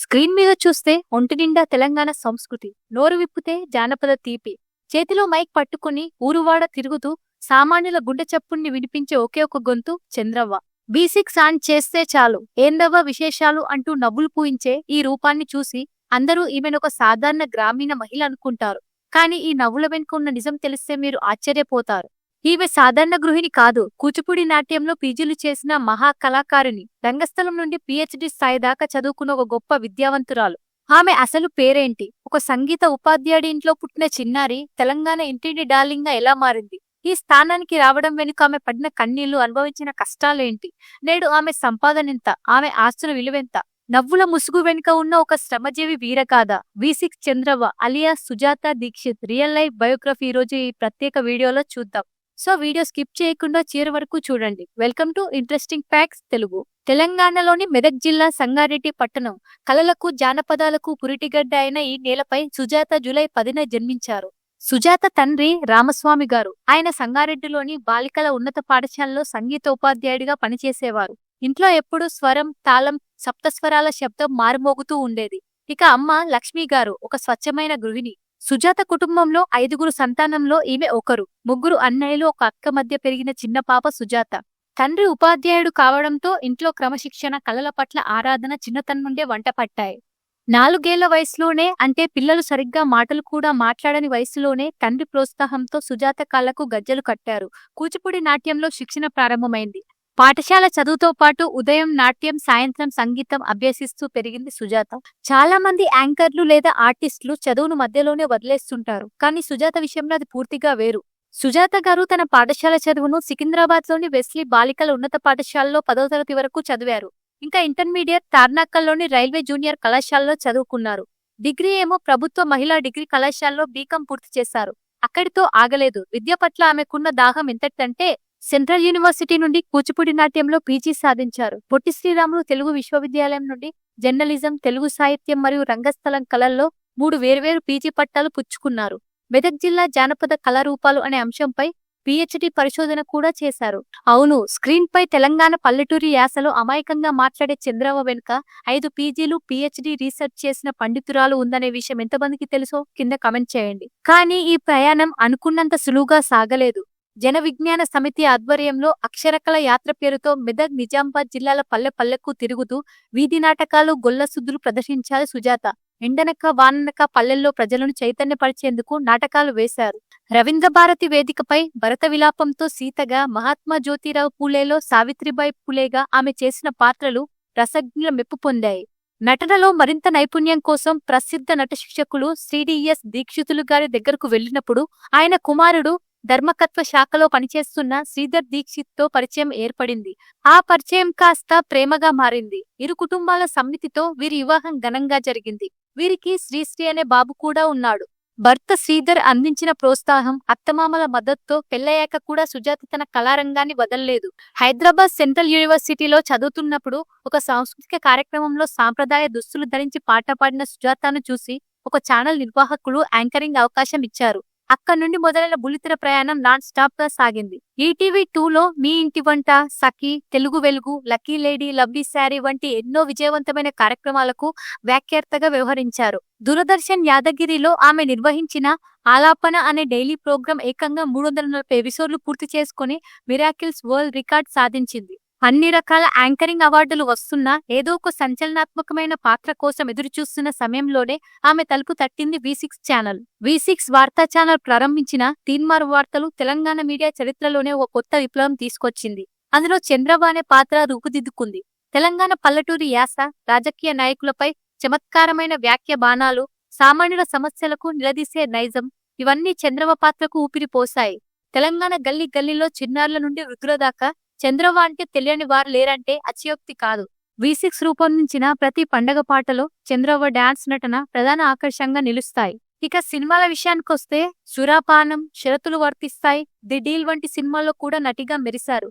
Screen మీద చూస్తే ఒంటి నిండా తెలంగాణ సంస్కృతి, నోరు విప్పితే జానపద తీపి, చేతిలో మైక్ పట్టుకుని ఊరువాడ తిరుగుతూ సామాన్యుల గుండె చప్పుణ్ణి వినిపించే ఒకే ఒక గొంతు చంద్రవ్వ. బీ6 ఆన్ చేస్తే చాలు ఏందవ్వ విశేషాలు అంటూ నవ్వులు పూయించే ఈ రూపాన్ని చూసి అందరూ ఈమెనొక సాధారణ గ్రామీణ మహిళ అనుకుంటారు. కానీ ఈ నవ్వుల వెనుక ఉన్న నిజం తెలిస్తే మీరు ఆశ్చర్యపోతారు. ఈమె సాధారణ గృహిణి కాదు, కూచిపూడి నాట్యంలో పీజీలు చేసిన మహా కళాకారిణి, రంగస్థలం నుండి పీహెచ్డీ స్థాయి దాకా చదువుకున్న ఒక గొప్ప విద్యావంతురాలు. ఆమె అసలు పేరేంటి? ఒక సంగీత ఉపాధ్యాయుడి ఇంట్లో పుట్టిన చిన్నారి తెలంగాణ ఇంటిని డార్లింగ్ గా ఎలా మారింది? ఈ స్థానానికి రావడం వెనుక ఆమె పడిన కన్నీళ్లు, అనుభవించిన కష్టాలేంటి? నేడు ఆమె సంపాదన ఎంత? ఆమె ఆస్తుల విలువెంత? నవ్వుల ముసుగు వెనుక ఉన్న ఒక శ్రమజీవి వీరగాథ బీ6 చంద్రవ్వ అలియాస్ Sujatha Dikshit real life biography ఈ రోజు ఈ ప్రత్యేక వీడియోలో చూద్దాం. సో వీడియో స్కిప్ చేయకుండా చివరి వరకు చూడండి. Welcome to interesting facts Telugu. తెలంగాణలోని మెదక్ జిల్లా సంగారెడ్డి పట్టణం కళలకు జానపదాలకు పురిటిగడ్డ అయిన ఈ నేలపై సుజాత జూలై 10న జన్మించారు. సుజాత తండ్రి రామస్వామి గారు. ఆయన సంగారెడ్డిలోని బాలికల ఉన్నత పాఠశాలలో సంగీతోపాధ్యాయుడిగా పనిచేసేవారు. ఇంట్లో ఎప్పుడూ స్వరం, తాళం, సప్తస్వరాల శబ్దం మారుమోగుతూ ఉండేది. ఇక అమ్మ లక్ష్మి గారు ఒక స్వచ్ఛమైన గృహిణి. సుజాత కుటుంబంలో 5గురు సంతానంలో ఈమె ఒకరు. 3 అన్నయ్యలు, ఒక అక్క మధ్య పెరిగిన చిన్న పాప సుజాత. తండ్రి ఉపాధ్యాయుడు కావడంతో ఇంట్లో క్రమశిక్షణ, కళల పట్ల ఆరాధన చిన్నతనం నుండే వంట పట్టాయి. 4 ఏళ్ల వయసులోనే, అంటే పిల్లలు సరిగ్గా మాటలు కూడా మాట్లాడని వయసులోనే తండ్రి ప్రోత్సాహంతో సుజాత కాళ్లకు గజ్జలు కట్టారు. కూచిపూడి నాట్యంలో శిక్షణ ప్రారంభమైంది. పాఠశాల చదువుతో పాటు ఉదయం నాట్యం, సాయంత్రం సంగీతం అభ్యసిస్తూ పెరిగింది సుజాత. చాలా మంది యాంకర్లు లేదా ఆర్టిస్టులు చదువును మధ్యలోనే వదిలేస్తుంటారు. కానీ సుజాత విషయంలో అది పూర్తిగా వేరు. సుజాత గారు తన పాఠశాల చదువును సికింద్రాబాద్లోని వెస్లీ బాలికల ఉన్నత పాఠశాలలో 10వ తరగతి వరకు చదివారు. ఇంకా ఇంటర్మీడియట్ తార్నాకల్లోని రైల్వే జూనియర్ కళాశాలలో చదువుకున్నారు. డిగ్రీ ఏమో ప్రభుత్వ మహిళా డిగ్రీ కళాశాలలో బీకాం పూర్తి చేశారు. అక్కడితో ఆగలేదు. విద్య పట్ల ఆమెకున్న దాహం ఎంతటంటే సెంట్రల్ యూనివర్సిటీ నుండి కూచిపూడి నాట్యంలో పీజీ సాధించారు. పొట్టి శ్రీరాములు తెలుగు విశ్వవిద్యాలయం నుండి జర్నలిజం, తెలుగు సాహిత్యం మరియు రంగస్థలం కళల్లో 3 వేర్వేరు పీజీ పట్టాలు పుచ్చుకున్నారు. మెదక్ జిల్లా జానపద కళారూపాలు అనే అంశంపై పీహెచ్డీ పరిశోధన కూడా చేశారు. అవును, స్క్రీన్ పై తెలంగాణ పల్లెటూరి యాసలో అమాయకంగా మాట్లాడే చంద్రవ్వ వెనుక 5 పీజీలు, పీహెచ్డీ రీసెర్చ్ చేసిన పండితురాలు ఉందనే విషయం ఎంతమందికి తెలుసో కింద కమెంట్ చేయండి. కానీ ఈ ప్రయాణం అనుకున్నంత సులువుగా సాగలేదు. జన విజ్ఞాన సమితి ఆధ్వర్యంలో అక్షరకళ యాత్ర పేరుతో మెదక్, నిజామాబాద్ జిల్లాల పల్లె పల్లెకు తిరుగుతూ వీధి నాటకాలు, గొల్లసుద్దులు ప్రదర్శించారు సుజాత. ఎండనక వాననక పల్లెల్లో ప్రజలను చైతన్యపరిచేందుకు నాటకాలు వేశారు. రవీంద్ర భారతి వేదికపై భరత విలాపంతో సీతగా, మహాత్మా జ్యోతిరావు పూలేలో సావిత్రిబాయి పూలేగా ఆమె చేసిన పాత్రలు రసజ్ఞుల మెప్పు పొందాయి. నటనలో మరింత నైపుణ్యం కోసం ప్రసిద్ధ నట శిక్షకులు శ్రీడిఎస్ దీక్షితులు గారి దగ్గరకు వెళ్లినప్పుడు ఆయన కుమారుడు ధర్మకత్వ శాఖలో పనిచేస్తున్న శ్రీధర్ దీక్షిత్ తో పరిచయం ఏర్పడింది. ఆ పరిచయం కాస్త ప్రేమగా మారింది. ఇరు కుటుంబాల సమ్మితితో వీరి వివాహం ఘనంగా జరిగింది. వీరికి శ్రీశ్రీ అనే బాబు కూడా ఉన్నాడు. భర్త శ్రీధర్ అందించిన ప్రోత్సాహం, అత్తమామల మద్దతుతో పెళ్లయ్యాక కూడా సుజాత తన కళారంగాన్ని వదల్లేదు. హైదరాబాద్ సెంట్రల్ యూనివర్సిటీలో చదువుతున్నప్పుడు ఒక సాంస్కృతిక కార్యక్రమంలో సాంప్రదాయ దుస్తులు ధరించి పాట పాడిన సుజాతను చూసి ఒక ఛానల్ నిర్వాహకులు యాంకరింగ్ అవకాశం ఇచ్చారు. అక్కడి నుండి మొదలైన బుల్లితెర ప్రయాణం నాన్ స్టాప్ గా సాగింది. ఈటీవీ 2లో మీ ఇంటి వంట, సఖి, తెలుగు వెలుగు, లక్కీ లేడీ, లవ్లీ శారీ వంటి ఎన్నో విజయవంతమైన కార్యక్రమాలకు వ్యాఖ్యాతగా వ్యవహరించారు. దూరదర్శన్ యాదగిరిలో ఆమె నిర్వహించిన ఆలాపన అనే డైలీ ప్రోగ్రాం ఏకంగా 340 ఎపిసోడ్లు పూర్తి చేసుకుని మిరాకిల్స్ వరల్డ్ రికార్డ్ సాధించింది. అన్ని రకాల యాంకరింగ్ అవార్డులు వస్తున్నా ఏదో ఒక సంచలనాత్మకమైన పాత్ర కోసం ఎదురుచూస్తున్న సమయంలోనే ఆమె తలుపు తట్టింది బీ6 ఛానల్. బీ6 వార్తా ఛానల్ ప్రారంభించిన తీన్మార్ వార్తలు తెలంగాణ మీడియా చరిత్రలోనే ఒక కొత్త విప్లవం తీసుకొచ్చింది. అందులో చంద్రవ్వ అనే పాత్ర రూపుదిద్దుకుంది. తెలంగాణ పల్లెటూరి యాస, రాజకీయ నాయకులపై చమత్కారమైన వ్యాఖ్య బాణాలు, సామాన్యుల సమస్యలకు నిలదీసే నైజం, ఇవన్నీ చంద్రవ్వ పాత్రకు ఊపిరి పోశాయి. తెలంగాణ గల్లీ గల్లీలో చిన్నారుల నుండి వృద్ధుల దాకా చంద్రవ్వ అంటే తెలియని వారు లేరంటే అతిశయోక్తి కాదు. బీ6 రూపొందించిన ప్రతి పండగ పాటలో చంద్రవ్వ డాన్స్, నటన ప్రధాన ఆకర్షణగా నిలుస్తాయి. ఇక సినిమాల విషయానికొస్తే సురాపానం, షరతులు వర్తిస్తాయి, ది డీల్ వంటి సినిమాల్లో కూడా నటిగా మెరిశారు.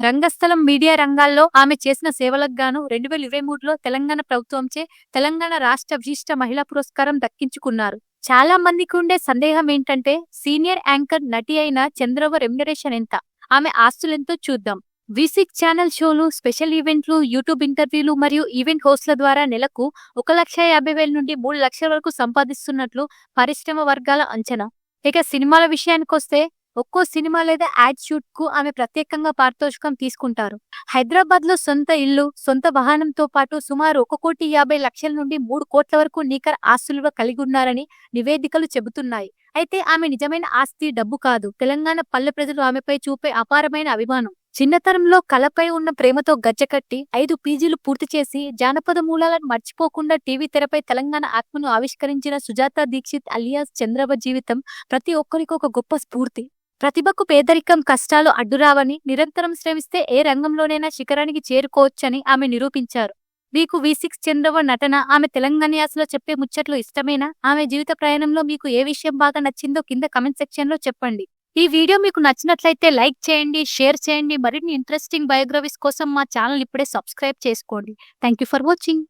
రంగస్థలం, మీడియా రంగాల్లో ఆమె చేసిన సేవలకు గాను 2023లో తెలంగాణ ప్రభుత్వంచే తెలంగాణ రాష్ట్ర విశిష్ట మహిళా పురస్కారం దక్కించుకున్నారు. చాలా మందికి ఉండే సందేహం ఏంటంటే సీనియర్ యాంకర్, నటి అయిన చంద్రవ్వ రెమ్యునరేషన్ ఎంత, ఆమె ఆస్తులెంతో చూద్దాం. V6 ఛానల్ షోలు, స్పెషల్ ఈవెంట్లు, యూట్యూబ్ ఇంటర్వ్యూలు మరియు ఈవెంట్ హోస్ట్ల ద్వారా నెలకు 1,50,000 నుండి 3 లక్షల వరకు సంపాదిస్తున్నట్లు పరిశ్రమ వర్గాల అంచనా. ఇక సినిమాల విషయానికొస్తే ఒక్కో సినిమా లేదా యాడ్ షూట్ కు ఆమె ప్రత్యేకంగా పారితోషికం తీసుకుంటారు. హైదరాబాద్ లో సొంత ఇల్లు, సొంత వాహనంతో పాటు సుమారు 1,50,00,000 నుండి 3 కోట్ల వరకు నికర ఆస్తులుగా కలిగి ఉన్నారని నివేదికలు చెబుతున్నాయి. అయితే ఆమె నిజమైన ఆస్తి డబ్బు కాదు, తెలంగాణ పల్లె ప్రజలు ఆమెపై చూపే అపారమైన అభిమానం. చిన్నతనంలో కళపై ఉన్న ప్రేమతో గజ్జకట్టి 5 పీజీలు పూర్తి చేసి జానపద మూలాలను మర్చిపోకుండా టీవీ తెరపై తెలంగాణ ఆత్మను ఆవిష్కరించిన సుజాత దీక్షిత్ అలియాస్ చంద్రవ్వ జీవితం ప్రతి ఒక్కరికి ఒక గొప్ప స్ఫూర్తి. ప్రతిభకు పేదరికం, కష్టాలు అడ్డురావని, నిరంతరం శ్రమిస్తే ఏ రంగంలోనైనా శిఖరానికి చేరుకోవచ్చని ఆమె నిరూపించారు. మీకు V6 చంద్రవ్వ నటన, ఆమె తెలంగాణ యాసలో చెప్పే ముచ్చట్లు ఇష్టమేనా? ఆమె జీవిత ప్రయాణంలో మీకు ఏ విషయం బాగా నచ్చిందో కింద కమెంట్ సెక్షన్ లో చెప్పండి. ఈ వీడియో మీకు నచ్చినట్లయితే లైక్ చేయండి, షేర్ చేయండి. మరిన్ని ఇంట్రెస్టింగ్ బయోగ్రఫీస్ కోసం మా ఛానల్ ఇప్పుడే సబ్స్క్రైబ్ చేసుకోండి. Thank you for watching.